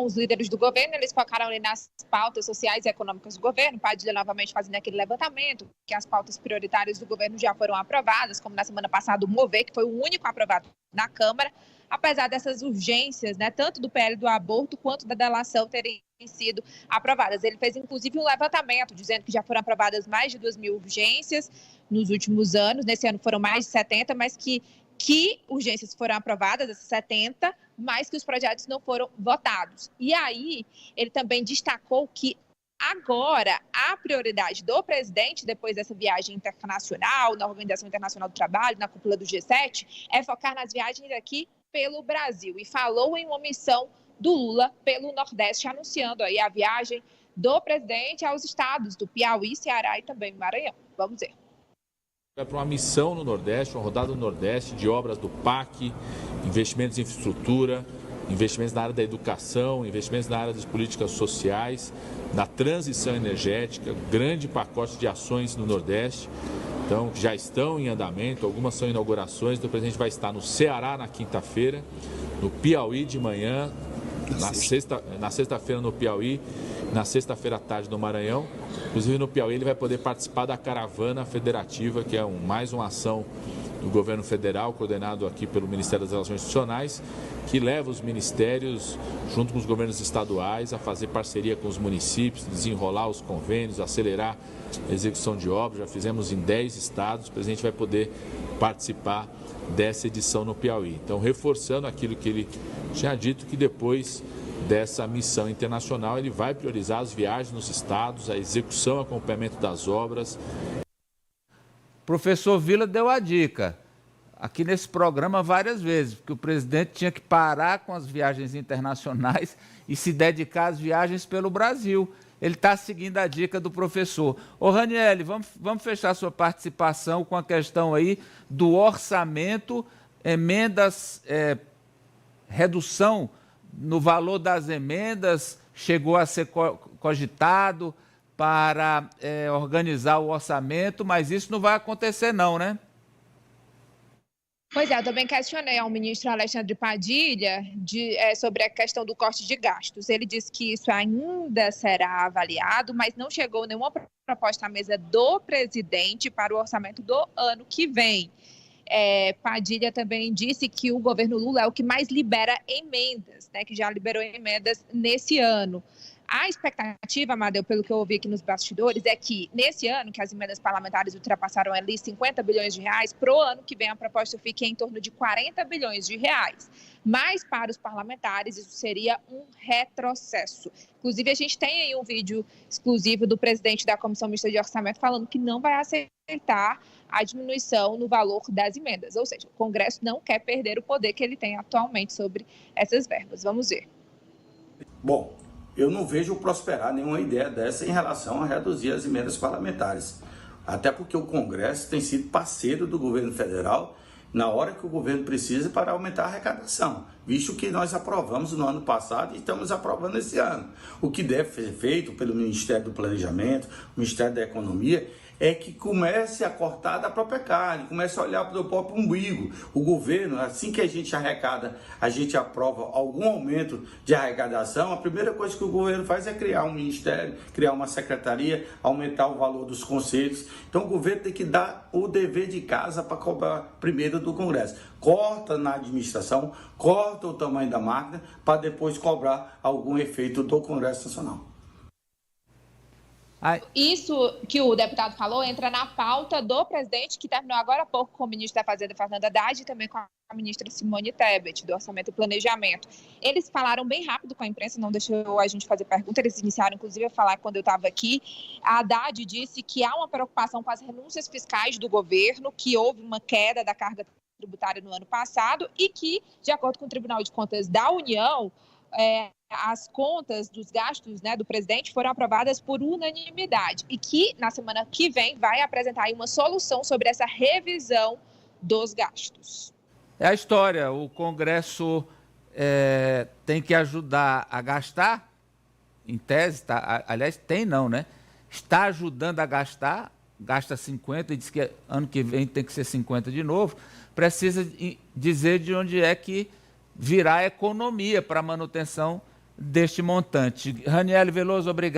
os líderes do governo, eles focaram ali nas pautas sociais e econômicas do governo. Padilha novamente fazendo aquele levantamento, que as pautas prioritárias do governo já foram aprovadas, como na semana passada o Mover, que foi o único aprovado na Câmara, apesar dessas urgências, né, tanto do PL do aborto quanto da delação terem sido aprovadas. Ele fez, inclusive, um levantamento dizendo que já foram aprovadas mais de 2.000 urgências nos últimos anos. Nesse ano foram mais de 70, mas que urgências foram aprovadas, essas 70, mas que os projetos não foram votados. E aí, ele também destacou que agora a prioridade do presidente, depois dessa viagem internacional, na Organização Internacional do Trabalho, na cúpula do G7, é focar nas viagens aqui pelo Brasil. E falou em uma missão do Lula pelo Nordeste, anunciando aí a viagem do presidente aos estados do Piauí, Ceará e também Maranhão. Vamos ver. É para uma missão no Nordeste, uma rodada no Nordeste de obras do PAC, investimentos em infraestrutura, investimentos na área da educação, investimentos na área das políticas sociais, da transição energética, grande pacote de ações no Nordeste, então, que já estão em andamento, algumas são inaugurações, então o presidente vai estar no Ceará na quinta-feira, no Piauí de manhã, na sexta-feira no Piauí, na sexta-feira à tarde no Maranhão. Inclusive no Piauí ele vai poder participar da caravana federativa, que é mais uma ação do governo federal, coordenado aqui pelo Ministério das Relações Institucionais, que leva os ministérios, junto com os governos estaduais, a fazer parceria com os municípios, desenrolar os convênios, acelerar a execução de obras. Já fizemos em 10 estados, o presidente vai poder participar dessa edição no Piauí. Então, reforçando aquilo que ele tinha dito, que depois dessa missão internacional ele vai priorizar as viagens nos estados, a execução, acompanhamento das obras. Professor Vila deu a dica aqui nesse programa várias vezes, porque o presidente tinha que parar com as viagens internacionais e se dedicar às viagens pelo Brasil. Ele está seguindo a dica do professor. Ô Raniele, vamos fechar sua participação com a questão aí do orçamento, emendas, redução no valor das emendas, chegou a ser cogitado para organizar o orçamento, mas isso não vai acontecer não, né? Pois é, eu também questionei ao ministro Alexandre Padilha sobre a questão do corte de gastos. Ele disse que isso ainda será avaliado, mas não chegou nenhuma proposta à mesa do presidente para o orçamento do ano que vem. Padilha também disse que o governo Lula é o que mais libera emendas, né, que já liberou emendas nesse ano. A expectativa, Amadeu, pelo que eu ouvi aqui nos bastidores, é que nesse ano, que as emendas parlamentares ultrapassaram ali 50 bilhões de reais, para o ano que vem a proposta fique em torno de 40 bilhões de reais. Mas para os parlamentares isso seria um retrocesso. Inclusive a gente tem aí um vídeo exclusivo do presidente da Comissão Mista de Orçamento falando que não vai aceitar a diminuição no valor das emendas. Ou seja, o Congresso não quer perder o poder que ele tem atualmente sobre essas verbas. Vamos ver. Bom, eu não vejo prosperar nenhuma ideia dessa em relação a reduzir as emendas parlamentares. Até porque o Congresso tem sido parceiro do governo federal na hora que o governo precisa para aumentar a arrecadação, visto que nós aprovamos no ano passado e estamos aprovando esse ano. O que deve ser feito pelo Ministério do Planejamento, Ministério da Economia, é que comece a cortar da própria carne, comece a olhar para o próprio umbigo. O governo, assim que a gente arrecada, a gente aprova algum aumento de arrecadação, a primeira coisa que o governo faz é criar um ministério, criar uma secretaria, aumentar o valor dos conselhos. Então o governo tem que dar o dever de casa para cobrar primeiro do Congresso. Corta na administração, corta o tamanho da máquina para depois cobrar algum efeito do Congresso Nacional. Isso que o deputado falou entra na pauta do presidente, que terminou agora há pouco com o ministro da Fazenda, Fernando Haddad, e também com a ministra Simone Tebet, do Orçamento e Planejamento. Eles falaram bem rápido com a imprensa, não deixou a gente fazer pergunta, eles iniciaram inclusive a falar quando eu estava aqui. A Haddad disse que há uma preocupação com as renúncias fiscais do governo, que houve uma queda da carga tributária no ano passado e que, de acordo com o Tribunal de Contas da União, as contas dos gastos, né, do presidente foram aprovadas por unanimidade e que na semana que vem vai apresentar aí uma solução sobre essa revisão dos gastos. É a história, o Congresso tem que ajudar a gastar, em tese, aliás, tem não, né? Está ajudando a gastar, gasta 50 e diz que ano que vem tem que ser 50 de novo, precisa dizer de onde é que virá a economia para a manutenção deste montante. Raniele Veloso, obrigado.